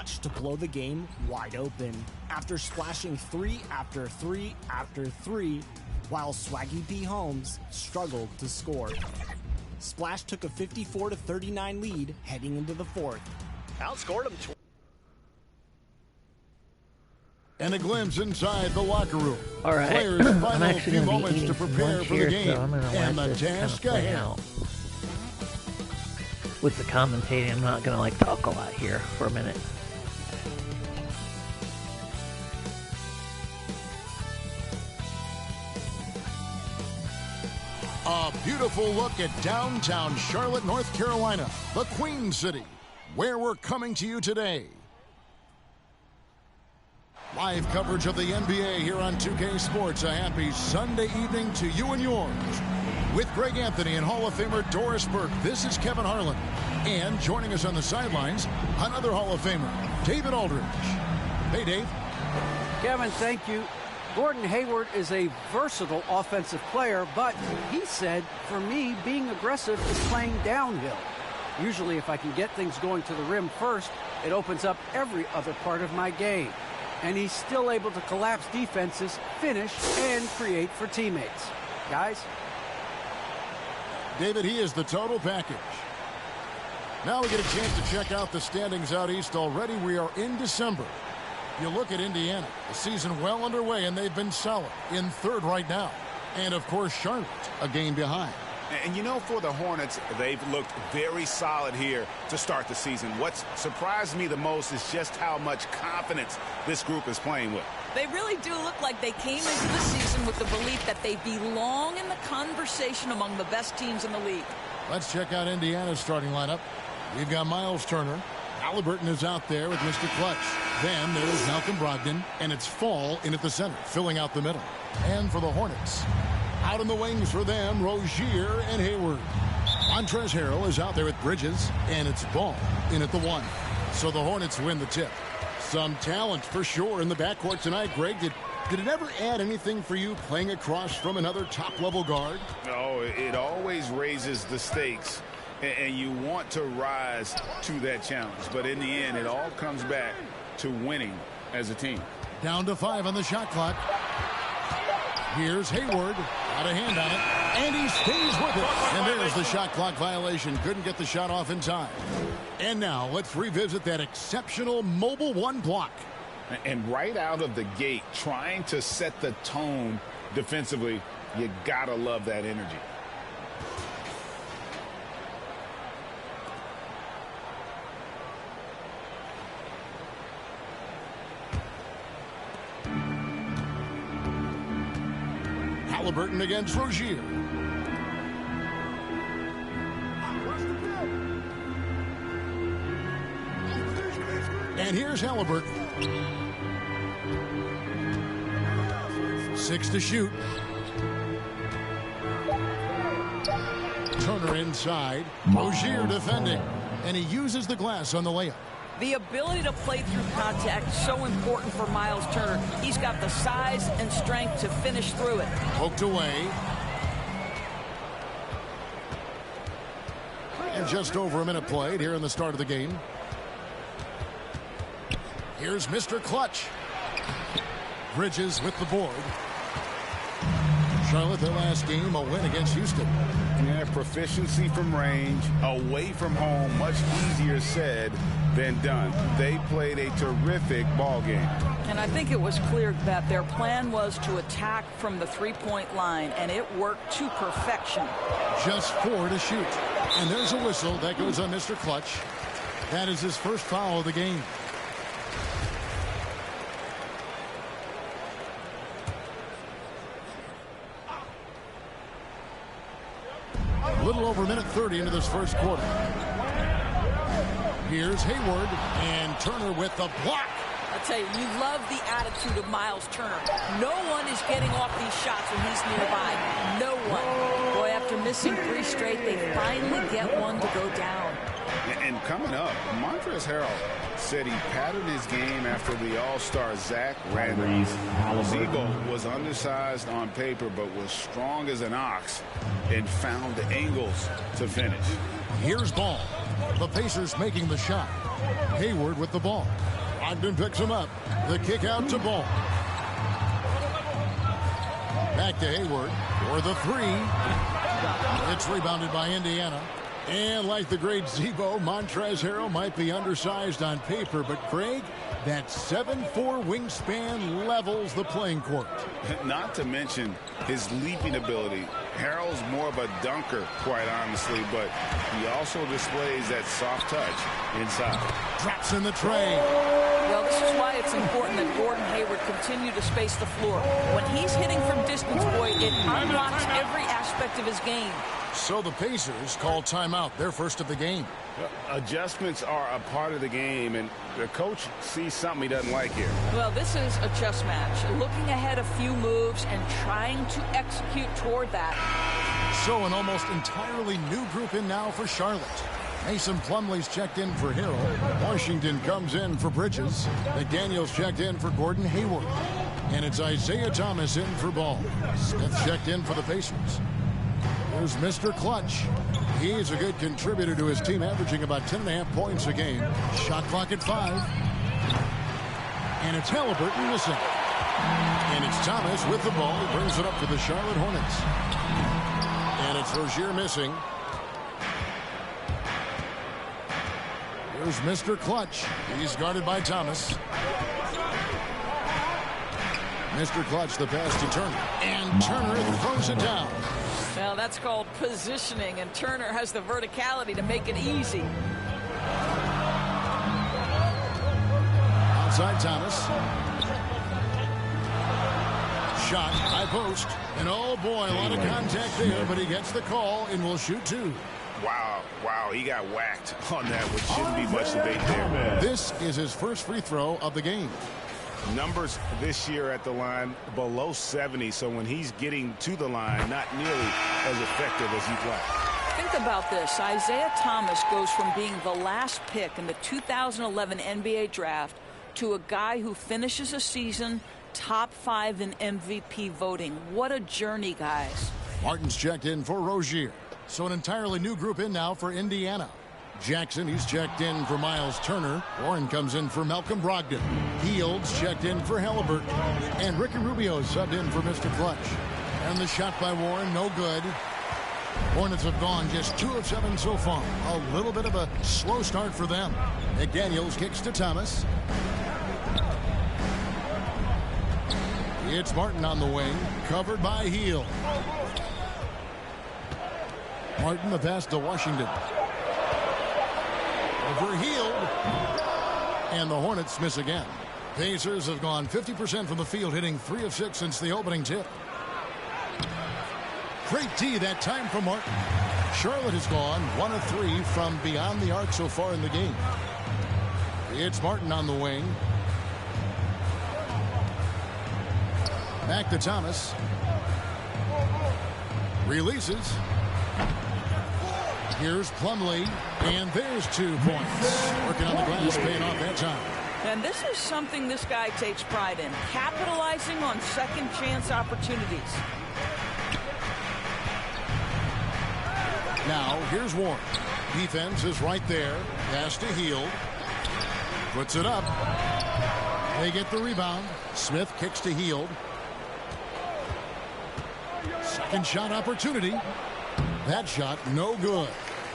match to blow the game wide open after splashing 3 after 3 after 3, while Swaggy P. Holmes struggled to score. Splash took a 54-39 lead heading into the fourth. Outscored him. And a glimpse inside the locker room. All right. Players' I'm final actually few going to be moments eating to some prepare lunch for the here, game. so I'm going to And let the this kind of task play ahead. out. With the commentating, I'm not going to talk a lot here for a minute. A beautiful look at downtown Charlotte, North Carolina, the Queen City, where we're coming to you today. Live coverage of the NBA here on 2K Sports. A happy Sunday evening to you and yours. With Greg Anthony and Hall of Famer Doris Burke, this is Kevin Harlan. And joining us on the sidelines, another Hall of Famer, David Aldridge. Hey, Dave. Kevin, thank you. Gordon Hayward is a versatile offensive player, but he said, for me, being aggressive is playing downhill. Usually, if I can get things going to the rim first, it opens up every other part of my game. And he's still able to collapse defenses, finish, and create for teammates. Guys? David, he is the total package. Now we get a chance to check out the standings out east already. We are in December. You look at Indiana, the season well underway, and they've been solid in third right now. And, of course, Charlotte, a game behind. And, you know, for the Hornets, they've looked very solid here to start the season. What's surprised me the most is just how much confidence this group is playing with. They really do look like they came into the season with the belief that they belong in the conversation among the best teams in the league. Let's check out Indiana's starting lineup. We've got Miles Turner. Halliburton is out there with Mr. Clutch. Then there's Malcolm Brogdon, and it's Fall in at the center, filling out the middle. And for the Hornets, out in the wings for them, Rozier and Hayward. Montrezl Harrell is out there with Bridges, and it's Ball in at the 1. So the Hornets win the tip. Some talent for sure in the backcourt tonight. Greg, did it ever add anything for you playing across from another top-level guard? No, it always raises the stakes, and you want to rise to that challenge. But in the end, it all comes back to winning as a team. Down to 5 on the shot clock. Here's Hayward. Got a hand on it. And he stays with it. And there's the shot clock violation. Couldn't get the shot off in time. And now let's revisit that exceptional Mobile 1 block. And right out of the gate, trying to set the tone defensively, you gotta love that energy. Halliburton against Rozier. And here's Halliburton. 6 to shoot. Turner inside. Rozier defending. And he uses the glass on the layup. The ability to play through contact, so important for Miles Turner. He's got the size and strength to finish through it. Poked away. And just over a minute played here in the start of the game. Here's Mr. Clutch. Bridges with the board. Charlotte, their last game, a win against Houston. Yeah, proficiency from range, away from home, much easier said than done. They played a terrific ball game. And I think it was clear that their plan was to attack from the three-point line, and it worked to perfection. Just 4 to shoot. And there's a whistle that goes on Mr. Clutch. That is his first foul of the game. A little over a minute 30 into this first quarter. Here's Hayward, and Turner with the block. I'll tell you, you love the attitude of Miles Turner. No one is getting off these shots when he's nearby. No one. Boy, after missing 3 straight, they finally get one to go down. And coming up, Montrezl Harrell said he patterned his game after the All-Star Zach Randolph. Ziegel was undersized on paper, but was strong as an ox and found the angles to finish. Here's Ball. The Pacers making the shot. Hayward with the ball. Brogdon picks him up. The kick out to Ball. Back to Hayward for the three. It's rebounded by Indiana. And like the great Zebo, Montrezl Harrell might be undersized on paper, but Craig, that 7'4" wingspan levels the playing court. Not to mention his leaping ability. Harrell's more of a dunker, quite honestly, but he also displays that soft touch inside. Drops in the tray. Well, this is why it's important that Gordon Hayward continue to space the floor. When he's hitting from distance, boy, it unlocks every aspect of his game. So the Pacers call timeout, their first of the game. Adjustments are a part of the game, and the coach sees something he doesn't like here. Well, this is a chess match. Looking ahead a few moves and trying to execute toward that. So an almost entirely new group in now for Charlotte. Mason Plumlee's checked in for Harrell. Washington comes in for Bridges. McDaniels checked in for Gordon Hayward. And it's Isaiah Thomas in for Ball. Smith checked in for the Pacers. There's Mr. Clutch. He's a good contributor to his team, averaging about 10.5 points a game. Shot clock at 5. And it's Halliburton missing. And it's Thomas with the ball. He brings it up for the Charlotte Hornets. And it's Rozier missing. Here's Mr. Clutch. He's guarded by Thomas. Mr. Clutch, the pass to Turner. And Turner throws it down. Well, that's called positioning, and Turner has the verticality to make it easy. Outside Thomas. Shot, high post. And oh boy, a lot of contact there, but he gets the call and will shoot two. Wow, he got whacked on that, which shouldn't be much debate there. This is his first free throw of the game. Numbers this year at the line below 70, so when he's getting to the line, not nearly as effective as he'd like. Think about this. Isaiah Thomas goes from being the last pick in the 2011 NBA draft to a guy who finishes a season top 5 in MVP voting. What a journey, guys. Martin's checked in for Rozier. So an entirely new group in now for Indiana. Jackson, he's checked in for Miles Turner. Warren comes in for Malcolm Brogdon. Fields checked in for Halliburton. And Ricky Rubio subbed in for Mr. Clutch. And the shot by Warren, no good. Hornets have gone just 2 of 7 so far. A little bit of a slow start for them. McDaniels kicks to Thomas. It's Martin on the wing, covered by Hield. Martin, the pass to Washington. Over Hield. And the Hornets miss again. Pacers have gone 50% from the field, hitting 3 of 6 since the opening tip. Great D that time from Martin. Charlotte has gone 1 of 3 from beyond the arc so far in the game. It's Martin on the wing. Back to Thomas. Releases. Here's Plumlee, and there's 2 points. Working on the glass, paying off that time. And this is something this guy takes pride in, capitalizing on second chance opportunities. Now, here's Warren. Defense is right there. Pass to Hield. Puts it up. They get the rebound. Smith kicks to Hield. Second shot opportunity. That shot, no good.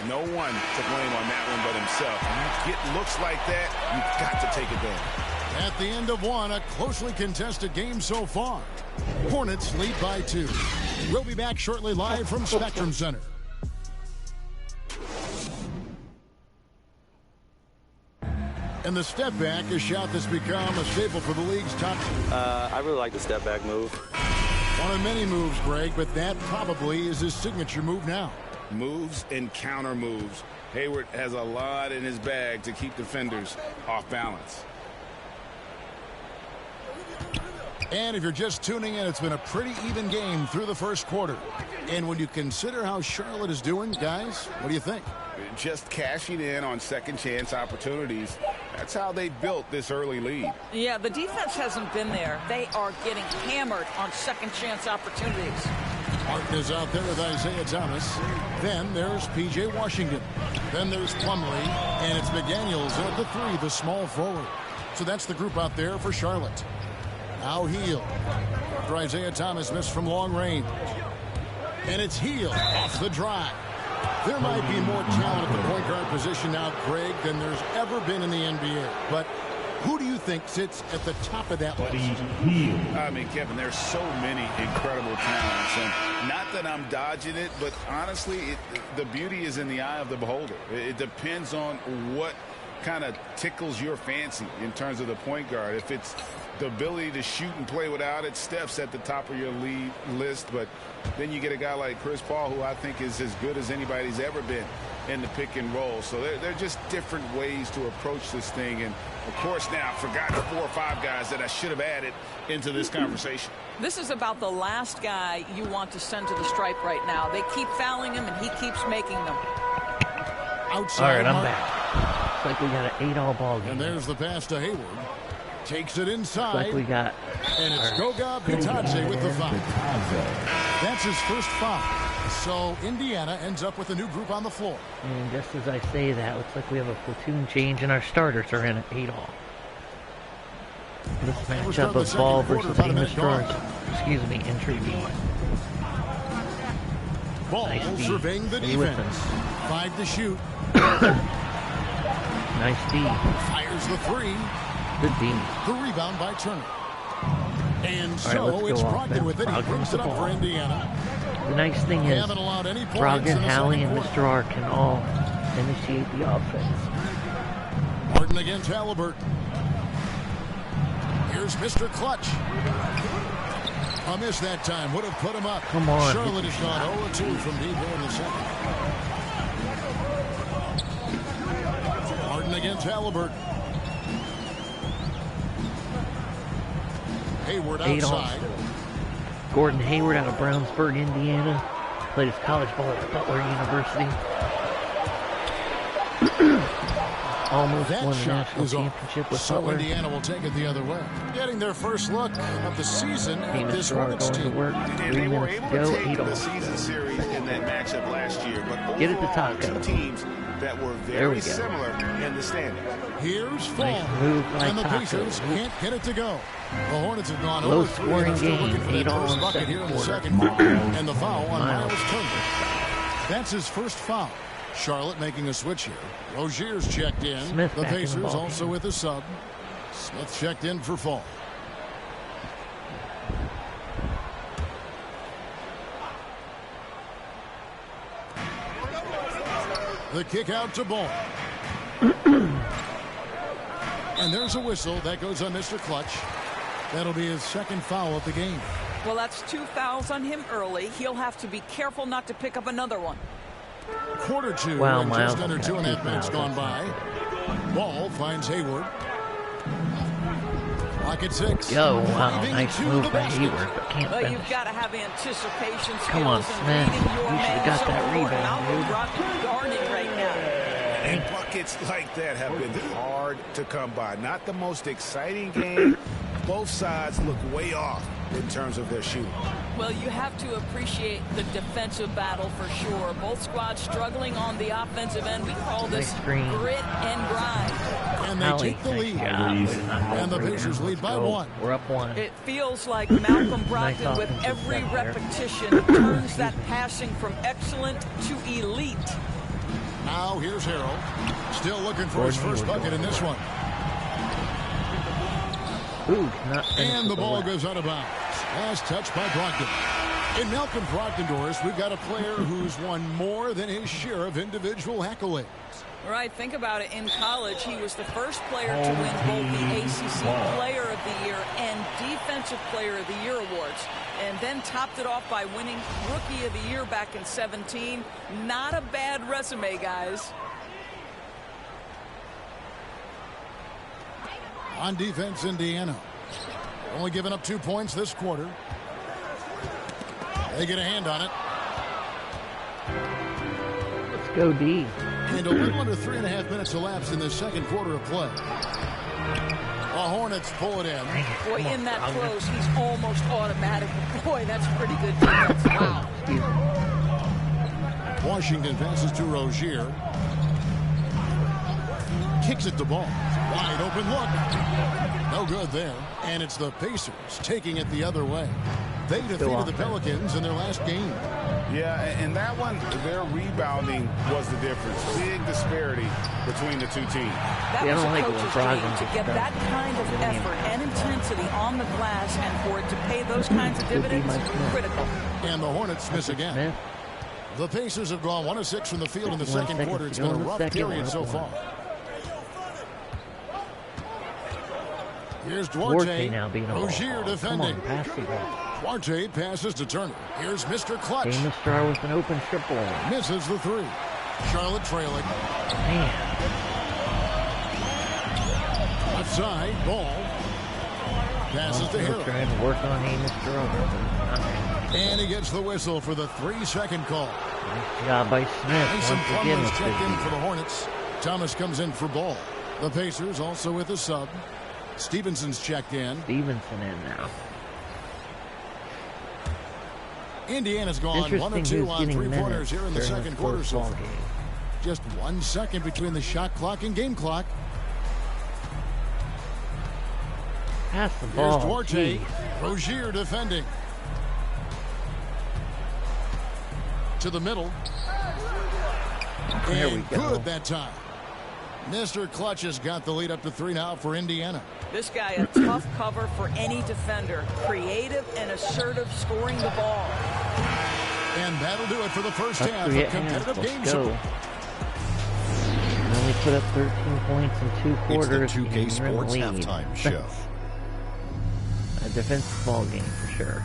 No one to blame on that one but himself. You get looks like that, you've got to take advantage. At the end of 1, a closely contested game so far. Hornets lead by 2. We'll be back shortly live from Spectrum Center. And the step back, a shot that's become a staple for the league's top. I really like the step back move. One of many moves, Greg, but that probably is his signature move now. Moves and counter moves. Hayward has a lot in his bag to keep defenders off balance. And if you're just tuning in, it's been a pretty even game through the first quarter. And when you consider how Charlotte is doing, guys, what do you think? Just cashing in on second chance opportunities. That's how they built this early lead. Yeah, the defense hasn't been there. They are getting hammered on second chance opportunities. Martin is out there with Isaiah Thomas. Then there's P.J. Washington. Then there's Plumlee. And it's McDaniels at the 3, the small forward. So that's the group out there for Charlotte. Now Heel. After Isaiah Thomas missed from long range. And it's Heel off the drive. There might be more talent at the point guard position now, Greg, than there's ever been in the NBA. But who do you think sits at the top of that list? I mean, Kevin, there's so many incredible talents. And not that I'm dodging it, but honestly, the beauty is in the eye of the beholder. It depends on what kind of tickles your fancy in terms of the point guard. If it's the ability to shoot and play without it, Steph's at the top of your lead list. But then you get a guy like Chris Paul, who I think is as good as anybody's ever been in the pick and roll. So they're just different ways to approach this thing. And, of course, now I've forgotten 4 or 5 guys that I should have added into this conversation. This is about the last guy you want to send to the stripe right now. They keep fouling him, and he keeps making them. Outside. All right, I'm back. Looks like we got an 8-all ball game. And there's the pass to Hayward. Takes it inside. Looks like we got. And it's Goga Bitadze with the foul. That's his first foul. So Indiana ends up with a new group on the floor. And just as I say that, looks like we have a platoon change, and our starters are in at 8-all. This matchup of ball versus Amos George, excuse me, intriguing. Ball Nice surveying the defense. 5 to shoot. Nice D. Fires the 3. Good D. The rebound by Turner. And All right, so it's let's go Brogdon with it. He Brogdon brings with it the up for ball. Indiana. The nice thing They is, haven't allowed any points Brogdon, in the Hallie, second and quarter. Mr. R can all initiate the offense. Harden against Halliburton. Here's Mr. Clutch. A miss that time. Would have put him up. Come on. Charlotte has gone 0-2 from deep here in the second. Harden against Halliburton. Hayward 8 all. outside. Gordon Hayward out of Brownsburg, Indiana. Played his college ball at Butler University. Almost That won the shot national is off. championship with So Butler. Indiana will take it the other way. Getting their first look of the season at Amos this George Hornets going to team. work. And 3 they were minutes to able go. to take 8 the all. season series in that matchup last year. But Get it to overall, Taco. 2 teams that were There we very go. similar in the standings. Here's Fall. Nice move by And the Taco. Pacers can't get it to go. The Hornets have gone Low 0-3. scoring They're still game. looking for 8 that all first in the bucket here in the second second quarter. And the foul on Miles. Miles Turner. That's his first foul. Charlotte making a switch here. Rozier's checked in. Smith The back in the Pacers ball also game. with a sub. Smith checked in for Fall. The kick out to Ball. And there's a whistle. That goes on Mr. Clutch. That'll be his second foul of the game. Well, that's 2 fouls on him early. He'll have to be careful not to pick up another one. Quarter 2 Wow, and Miles just under got 2.5 2 minutes fouls. gone by. Ball finds Hayward. Pocket 6. Yo, wow, Driving nice to move the by basket. Hayward, but can't But finish. you've got to have anticipation skills Come on, and Smith. reading your You should've man. got So that Gordon, rebound, Malcolm dude. Brogdon guarding right now. And buckets like that have been hard to come by. Not the most exciting game. Both sides look way off in terms of their shooting. Well, you have to appreciate the defensive battle for sure. Both squads struggling on the offensive end. We call this Nice screen. grit and grind. And they Hallie, take the nice lead. job. And the Pacers lead by 1. We're up 1. It feels like Malcolm Nice Brogdon, with offensive every set there. repetition, turns that passing from excellent to elite. Now here's Harold. Still looking for his first bucket in this one. Ooh, not finish And the with ball left. goes out of bounds. Last touch by Brogdon. In Malcolm Brogdon, Doris, we've got a player who's won more than his share of individual accolades. Right, think about it. In college, he was the first player to win both the ACC Player of the Year and Defensive Player of the Year awards, and then topped it off by winning Rookie of the Year back in 17. Not a bad resume, guys. On defense, Indiana. Only giving up 2 points this quarter. They get a hand on it. Let's go D. And a little under 3.5 minutes elapsed in the second quarter of play. The Hornets pull it in. Boy, Come on, in that Brogdon. close, he's almost automatic. Boy, that's pretty good defense. Wow. Washington passes to Rozier. Kicks it to Ball. Wide open look. No good there. And it's the Pacers taking it the other way. They defeated the Pelicans in their last game. Yeah, and that one, their rebounding was the difference. Big disparity between the two teams. That was a coach's dream, to get that kind of effort and intensity on the glass, and for it to pay those kinds of dividends, critical. And the Hornets miss again. The Pacers have gone 1 of 6 from the field in the second quarter. It's been a rough period so far. Here's Duarte. Rozier defending. Duarte passes to Turner. Here's Mr. Clutch. Famous star with an open triple. Misses the three. Charlotte trailing. Man. Left side, Ball. Passes to Hill. Trying to work on Mr. And he gets the whistle for the 3-second call. Nice job by Smith. Mason Plumlee's checked in for the Hornets. Thomas comes in for Ball. The Pacers also with a sub. Stevenson's checked in. Stevenson in now. Indiana's gone 1 of 2 on three-pointers here in the second quarter so far. Just 1 second between the shot clock and game clock. Pass the ball. Here's Duarte. Geez. Rozier defending. To the middle. There we And go. good that time. Mr. Clutch has got the lead up to 3 now for Indiana. This guy, a tough cover for any defender. Creative and assertive, scoring the ball. And that'll do it for the first Up half 3 of competitive Let's games. go. And only put up 13 points in 2 quarters. It's the 2K Sports lead. halftime show. A defensive ball game for sure.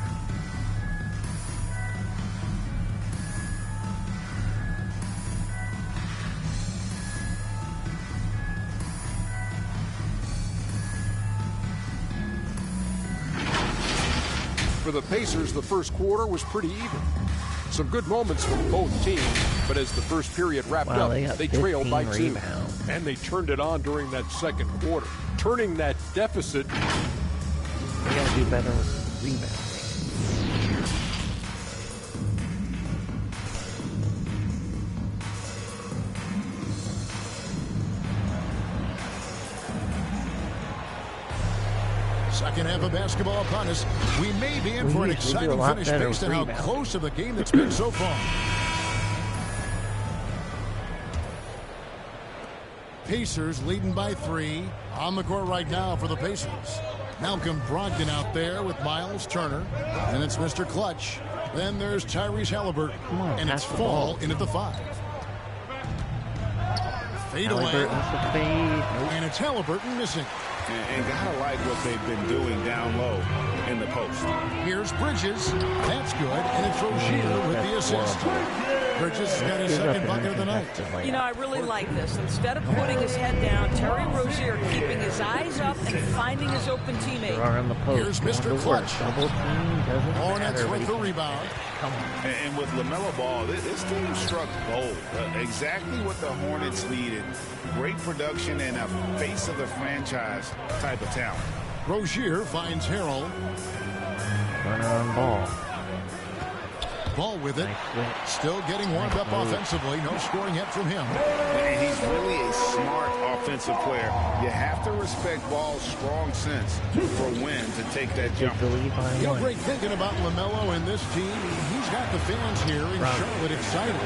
For the Pacers, the first quarter was pretty even. Some good moments from both teams, but as the first period wrapped up, they trailed by 2. Rebounds. And they turned it on during that second quarter, turning that deficit. They gotta do better with rebounding. Second half of basketball upon us. We may be in for an exciting finish based on how close of the game that's been so far. Pacers leading by 3. On the court right now for the Pacers. Malcolm Brogdon out there with Miles Turner. And it's Mr. Clutch. Then there's Tyrese Halliburton. And it's Fall in at the 5. Fade away. And it's Halliburton missing. And gotta like what they've been doing down low in the post. Here's Bridges. That's good. And it's Rozier with the assist. Bridges has got his second bucket of the night. You know, I really like this. Instead of putting his head down, Terry Rozier keeping his eyes up and finding his open teammate. On the post. Here's Mr. Clutch. Double team doesn't Hornets matter. with the rebound. Come on. And with LaMelo Ball, this team struck gold. Exactly what the Hornets needed. Great production and a face of the franchise type of talent. Rozier finds Harrell. Runner on ball. Ball with it. Nice. Still getting warmed up offensively. No scoring yet from him. And he's really a smart offensive player. You have to respect Ball's strong sense for when to take that jump. You know, great thinking about LaMelo and this team. He's got the fans here in Charlotte excited.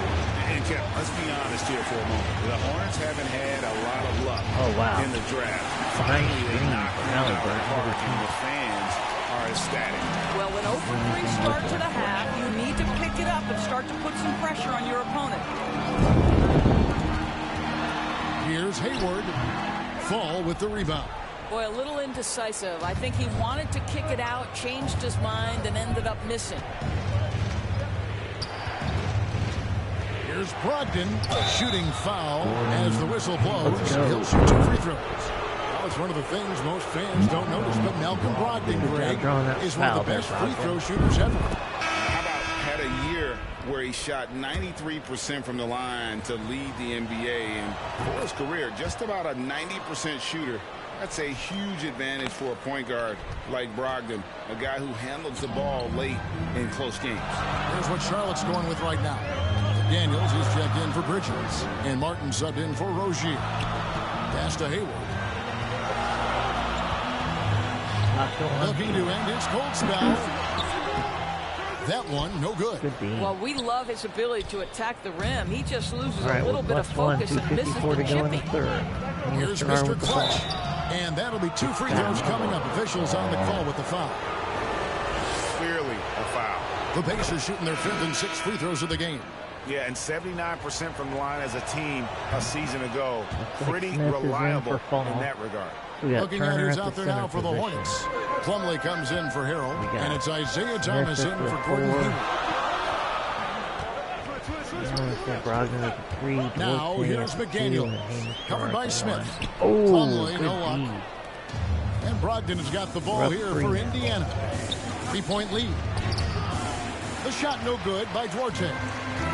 And Kev, let's be honest here for a moment. The Hornets haven't had a lot of luck in the draft. Finally, they knocked it out of the park, and the fans are ecstatic. Well, when 0-3 start to the half, you need to pick it up and start to put some pressure on your opponent. Here's Hayward. Fall with the rebound. Boy, a little indecisive. I think he wanted to kick it out, changed his mind, and ended up missing. Here's Brogdon. Shooting foul as the whistle blows. He'll shoot 2 free throws. Well, it's one of the things most fans don't notice, but Malcolm Brogdon, Greg, is one of the best free throw shooters ever. How about had a year where he shot 93% from the line to lead the NBA, and for his career, just about a 90% shooter. That's a huge advantage for a point guard like Brogdon, a guy who handles the ball late in close games. Here's what Charlotte's going with right now. Daniels is checked in for Bridges, and Martin subbed in for Rozier. Pass to Hayward. still on. Looking to end his cold spell. That one, no good. Well, we love his ability to attack the rim. He just loses Right, a little bit of focus and misses the to go in the chipping. third. Here's Mr. Clutch. And that'll be 2 free throws coming up. Officials on the call with the foul. Clearly a foul. The Pacers shooting their 5th and 6th free throws of the game. Yeah, and 79% from the line as a team a season ago. Pretty Smith reliable in that regard. Looking at who's out there now for the Hornets. Plumlee comes in for Harrell. And it's Isaiah Thomas in for Gordon Hayward. Now here's McDaniels. Covered by Smith. Plumlee, no luck. And Brogdon has got the ball here for Indiana. 3-point lead. The shot no good by Duarte.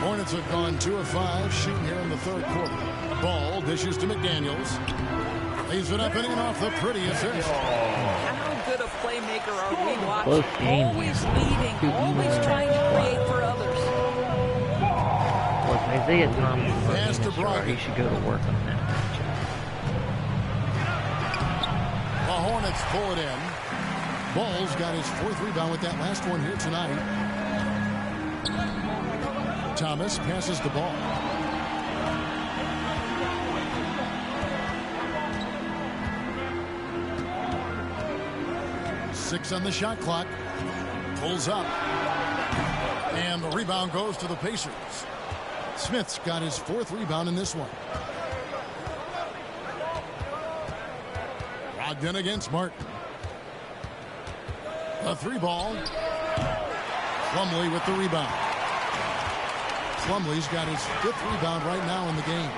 Hornets have gone 2 of 5 shooting here in the 3rd quarter. Ball dishes to McDaniels. Leaves it up and in off the pretty assist. How good a playmaker are we watching? Close game. Always leading, always trying to create for others. Look, Isaiah Thomas Pass to is star. He should go to work on that matchup. The Hornets pull it in. Ball's got his 4th rebound with that last one here tonight. Thomas passes the ball. Six on the shot clock. Pulls up. And the rebound goes to the Pacers. Smith's got his 4th rebound in this one. Brogdon against Martin. A 3-ball. Plumlee with the rebound. Plumlee's got his 5th rebound right now in the game.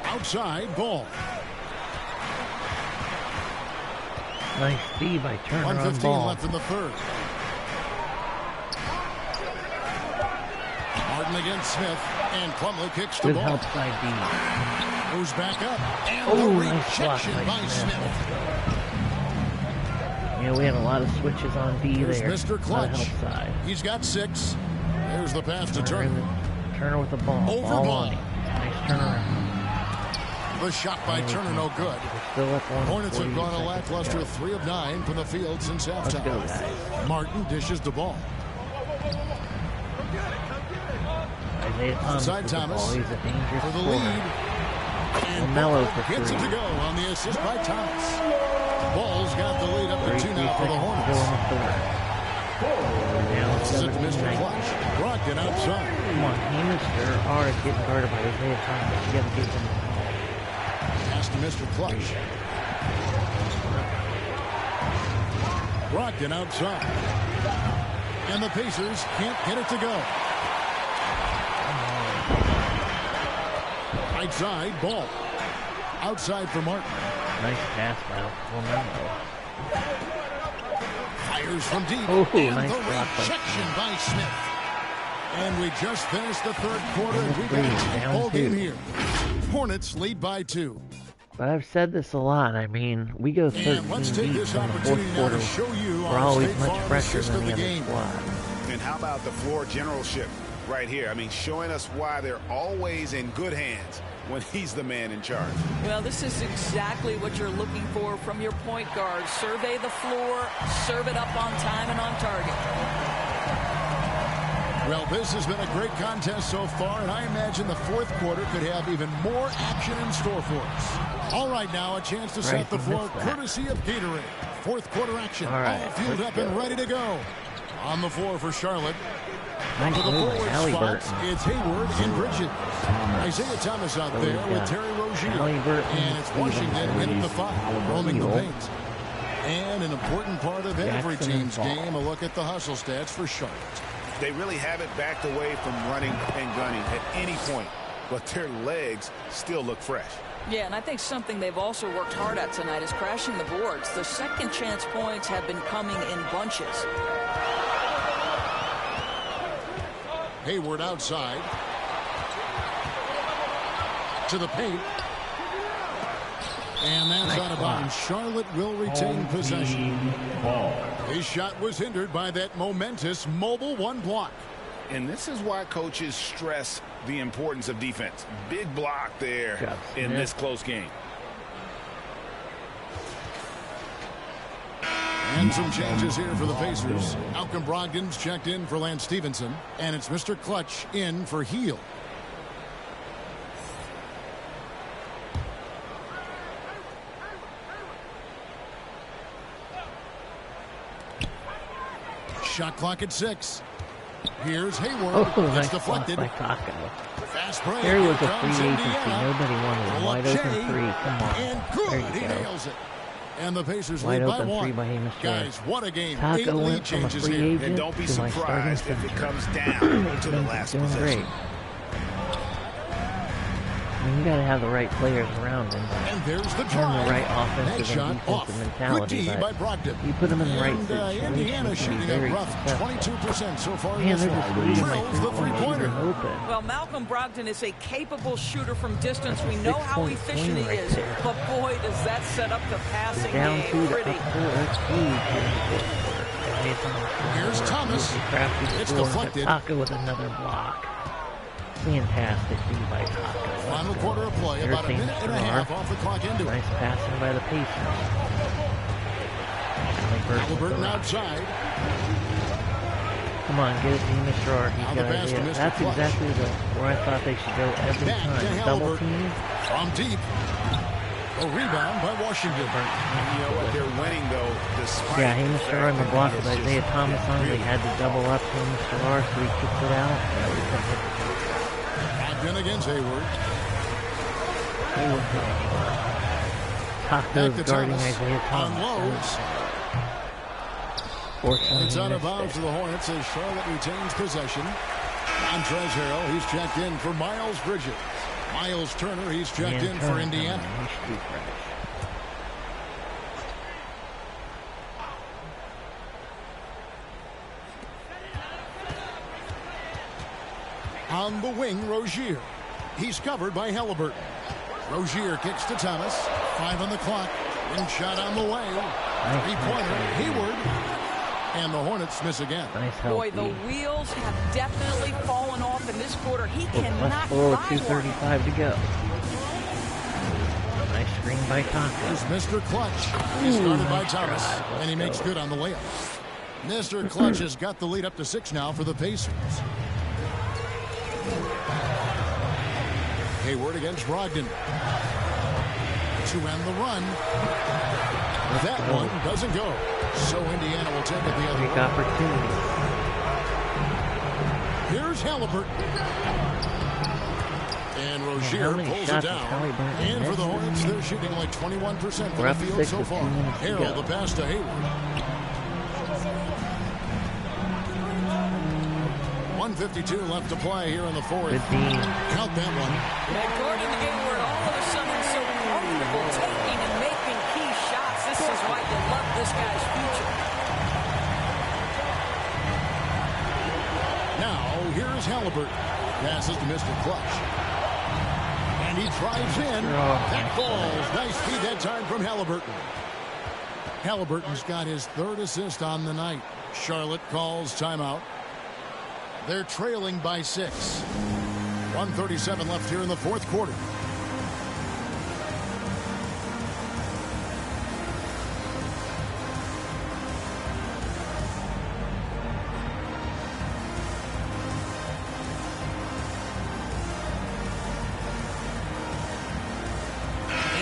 Outside, ball. Nice speed by Turner on 1:15 ball. left in the 3rd. Martin against Smith, and Plumlee kicks the Good ball. help by D. Goes back up, and Oh, the nice block rejection by Smith. Yeah, we had a lot of switches on D Here's there. Mr. Clutch. On the help side. He's got 6. There's the pass to Turner. Turner with the ball. Over ball ball. on him. Nice turnaround. The shot by Turner, no good. We're still up one. Hornets have gone a lackluster 3 of 9 from the field since Let's go, halftime. guys. Martin dishes the ball. Isaiah Thomas Outside with the Thomas ball. He's a dangerous for the scorer. lead. And LaMelo Ball for gets it 3. to go on the assist by Thomas. Ball's got the lead up to 2 now for the Hornets. Now it's Sit to Mr. 17-19. Clutch. Brogdon outside. Come on, Hamister are getting guarded by Isaiah Thomas. You gotta give him the ball. Pass to Mr. Clutch. Brogdon outside. And the Pacers can't get it to go. Right side, ball. Outside for Martin. Nice pass by LaMelo. Fires from deep. Oh, and nice the block by rejection by Smith. And we just finished the 3rd quarter, and we've got a Down ball game 2. here. Hornets lead by 2. But I've said this a lot. I mean, we go 13 And let's take deep this in the 4th opportunity now quarter. to show you We're our always State much Farm fresher assist than of the the other game. squad. And how about the floor generalship right here? I mean, showing us why they're always in good hands when he's the man in charge. Well, this is exactly what you're looking for from your point guard. Survey the floor, serve it up on time and on target. Well, this has been a great contest so far, and I imagine the 4th quarter could have even more action in store for us. All right, now a chance to set the floor courtesy of Gatorade. 4th quarter action. All right, all fueled up and ready to go. On the floor for Charlotte. Nice To the move by forward spots, Halliburton. it's Hayward and Bridges. Isaiah Thomas out there with Terry Rozier. Halliburton, And it's Washington hitting the 5, roaming the paint. And an important part of every Jackson and team's Ball. game, a look at the hustle stats for Charlotte. They really haven't backed away from running and gunning at any point, but their legs still look fresh. Yeah, and I think something they've also worked hard at tonight is crashing the boards. The second chance points have been coming in bunches. Hayward outside. To the paint. And that's out of bounds. Charlotte will retain possession. His shot was hindered by that momentous mobile 1 block. And this is why coaches stress the importance of defense. Big block there in this close game. And some changes here for the Pacers. Malcolm Brogdon's checked in for Lance Stevenson. And it's Mr. Clutch in for Heel. Shot clock at 6. Here's Hayward. Oh, it's nice deflected. By Taco. Fast break. There was a Comes free agency. Indiana. Nobody wanted a wide open three. Come on. And good. There you He go. nails it. And the Pacers Wide lead by open 1. three by Hamish Guys, what a game. Taco 8 lead went from a changes free here. agent And don't be to my starting surprised if it center. comes down to the last Doing possession. great. I mean, you got to have the right players around him. And there's the And drive. the right That offensive shot and off. defensive Good mentality. D by But Brogdon. you put them in the right And situation, Indiana you can be shooting very a rough successful. 22% so far in Man, this they're one. just leading my Drills the three-pointer. open. Well, Malcolm Brogdon is a capable shooter from distance. We know how efficient he right is, there. but boy, does that set up the passing Down game two to pretty. up four. That's huge. Here's Thomas. It's It's deflected. Taco with another block. Fantastic D by Taco. Final quarter of play, There's about a minute and a half Star. off the clock into it. Nice passing by the Pacers. Halliburton outside. Come on, get it to Mr. R. Now He's the got pass to ideas. Mr. That's Clutch. exactly where I thought they should go every Back to time. Double Halliburton. team. From deep. A rebound by Washington. You know what? They're winning, though, despite Yeah, Hamish the Star on the fact block that with he is Isaiah just Thomas on. They really had to double up Hamish Star, so he kicked it out. Brogdon against Hayward. Taco's Back to guarding Thomas. Isaiah Thomas. Unloads. Fortunately, It's out of missed bounds it. to the Hornets as Charlotte retains possession. Montrezl Harrell, he's checked in for Miles Bridges. Miles Turner, he's checked in for Indiana. He should be fresh. On the wing, Rozier. He's covered by Halliburton. Rozier kicks to Thomas. 5 on the clock. Wing shot on the way. Three-pointer, Hayward. And the Hornets miss again. Nice help. Boy, the wheels have definitely fallen off in this quarter. He cannot Plus 4, buy one. 2:35 to go. Nice screen by Taco. Here's Mr. Clutch. He's guarded by Thomas. And he makes good on the layup. Mr. Clutch has got the lead up to 6 now for the Pacers. Hayward against Brogdon. To end the run. That one doesn't go. So Indiana will take it the other Big way. opportunity. Here's Halliburton. And Rozier many pulls it shots down. has Halliburton And for the missed? Hornets, they're shooting like 21% from We're the up field 6 so with 2 far. minutes to Harrell, go. the pass to Hayward. 1:52 left to play here in the fourth. Good D. Count that one. And Gordon Hayward all of a sudden so comfortable taking and making key shots. This is why you love this guy's future. Now, here's Halliburton. Passes to Mr. Clutch. And he drives in. That falls. Nice feed that time from Halliburton. Halliburton's got his 3rd assist on the night. Charlotte calls timeout. They're trailing by 6. 1:37 left here in the fourth quarter.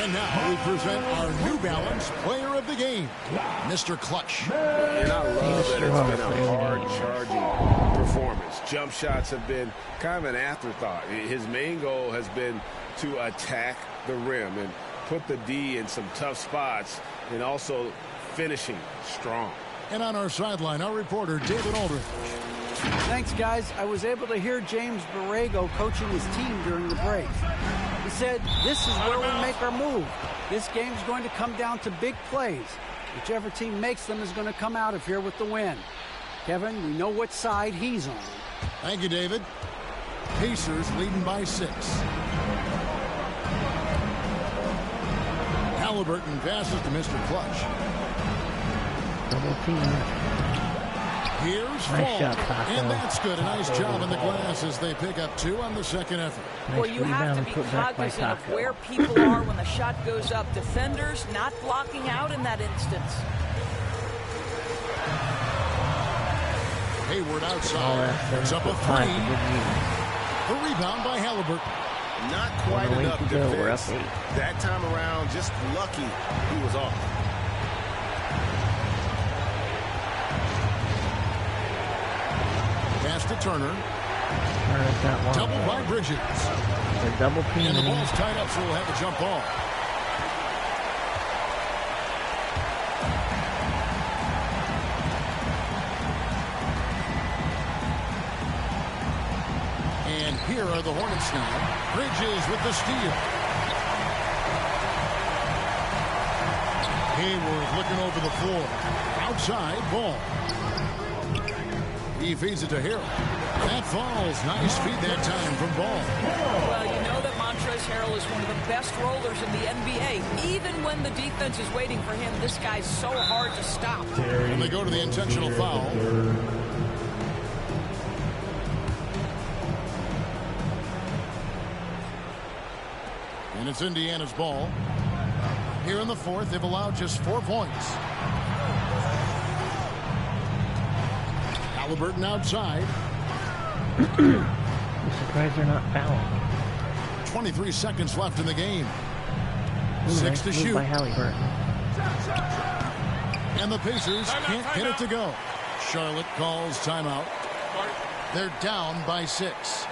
And now we present our New Balance Player of the Game, Mr. Clutch. And I love that it's been a hard-charging performance. Jump shots have been kind of an afterthought. His main goal has been to attack the rim and put the D in some tough spots and also finishing strong. And on our sideline, our reporter, David Aldridge. Thanks, guys. I was able to hear James Borrego coaching his team during the break. He said, this is where we make our move. This game's going to come down to big plays. Whichever team makes them is going to come out of here with the win. Kevin, we know what side he's on. Thank you, David. Pacers leading by 6. Halliburton passes to Mr. Clutch. Double team. Here's Nice Fall. shot, Taco. And that's good. A nice job in the glass as they pick up 2 on the second effort. Well, you have to be cognizant of where people are when the shot goes up. Defenders not blocking out in that instance. Hayward outside. It's up a three. The rebound by Halliburton. Not quite enough defense. We're up 8. That time around, just lucky he was off. Pass to Turner. Turner's got one. Double by Bridges. They're double teaming. And the ball's tied up, so we'll have a jump ball. And here are the Hornets now. Bridges with the steal. Hayward looking over the floor. Outside, ball. He feeds it to Harrell. That falls. Nice feed that time from Ball. Well, you know that Montrezl Harrell is one of the best rollers in the NBA. Even when the defense is waiting for him, this guy's so hard to stop. And they go to the intentional foul. And it's Indiana's ball. Here in the fourth, they've allowed just 4 points. Halliburton outside. I'm surprised they're not fouling. 23 seconds left in the game. Ooh, 6 to shoot. By Halliburton. And the Pacers can't get it to go. Charlotte calls timeout. They're down by 6.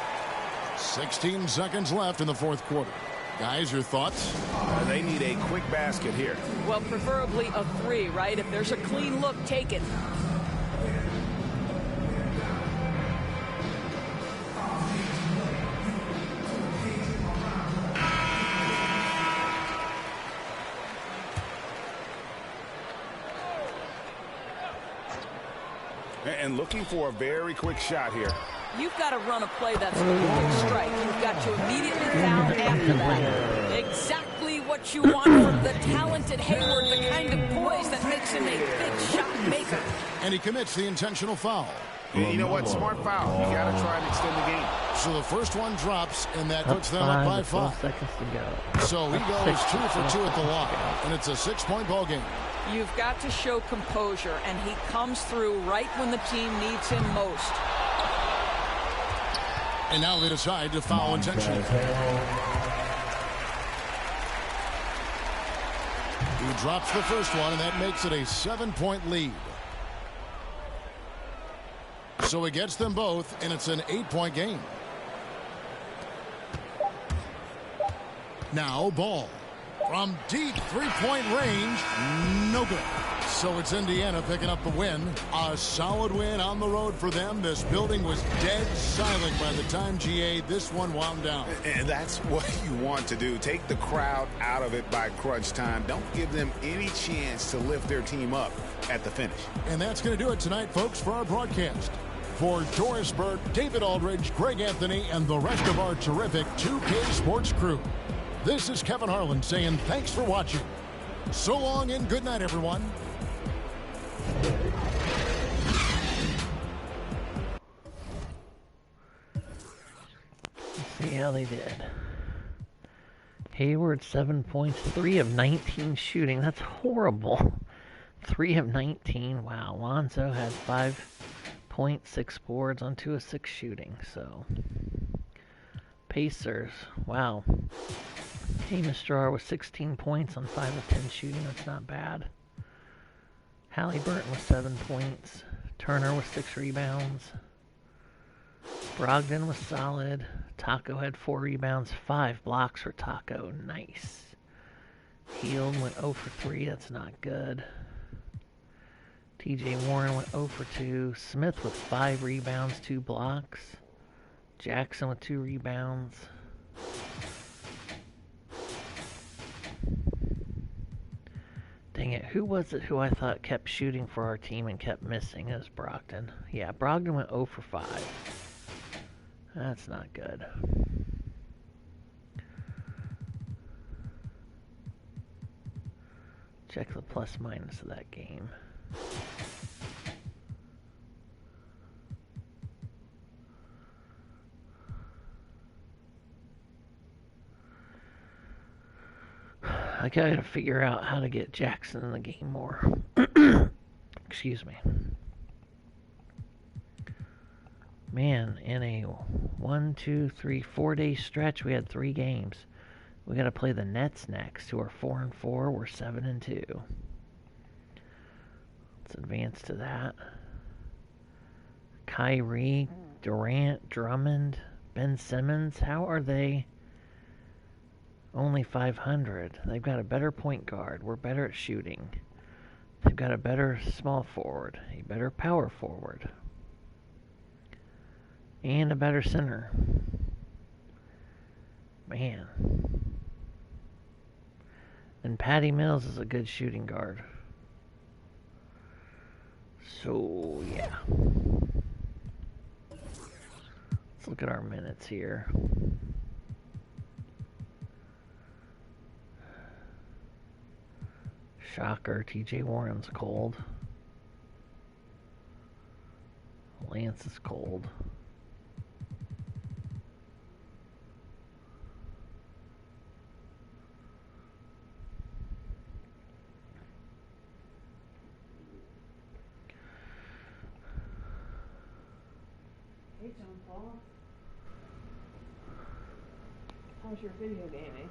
16 seconds left in the fourth quarter. Guys, your thoughts? They need a quick basket here. Well, preferably a 3, right? If there's a clean look, take it. And looking for a very quick shot here. You've got to run a play that's a quick strike. You've got to immediately foul after that. Exactly what you want from the talented Hayward, the kind of poise that makes him a big shot maker. And he commits the intentional foul. You know what? Smart foul. You got to try and extend the game. So the first one drops, and that puts them up by 5. Seconds to go. So he goes 2 for 2 at the line, and it's a 6-point ball game. You've got to show composure, and he comes through right when the team needs him most. And now they decide to foul intentionally. He drops the first one, and that makes it a 7-point lead. So he gets them both, and it's an 8-point game. Now Ball. From deep three-point range, no good. So it's Indiana picking up the win. A solid win on the road for them. This building was dead silent by the time, GA, this one wound down. And that's what you want to do. Take the crowd out of it by crunch time. Don't give them any chance to lift their team up at the finish. And that's going to do it tonight, folks, for our broadcast. For Doris Burke, David Aldridge, Greg Anthony, and the rest of our terrific 2K Sports crew, this is Kevin Harlan saying thanks for watching. So long and good night, everyone. Let's see how they did. Hayward, 7 points, 3 of 19 shooting. That's horrible. 3 of 19. Wow. Lonzo had 5 points, 6 boards on 2 of 6 shooting. So, Pacers. Wow. Amos Starr with 16 points on 5 of 10 shooting. That's not bad. Halliburton with 7 points. Turner with 6 rebounds. Brogdon was solid. Taco had 4 rebounds, 5 blocks for Taco. Nice. Hield went 0 for 3. That's not good. TJ Warren went 0 for 2. Smith with 5 rebounds, 2 blocks. Jackson with 2 rebounds. Dang it, who was it who I thought kept shooting for our team and kept missing? It was Brogdon. Yeah, Brogdon went 0 for 5. That's not good. Check the plus minus of that game. I gotta figure out how to get Jackson in the game more. Excuse me. Man, in a 1, 2, 3, 4-day stretch, we had 3 games. We got to play the Nets next, who are 4-4. We're 7-2. Let's advance to that. Kyrie, Durant, Drummond, Ben Simmons. How are they only 500? They've got a better point guard. We're better at shooting. They've got a better small forward, a better power forward, and a better center. Man. And Patty Mills is a good shooting guard. So, yeah. Let's look at our minutes here. Shocker, TJ Warren's cold. Lance is cold. Hey, John Paul. How's your video gaming?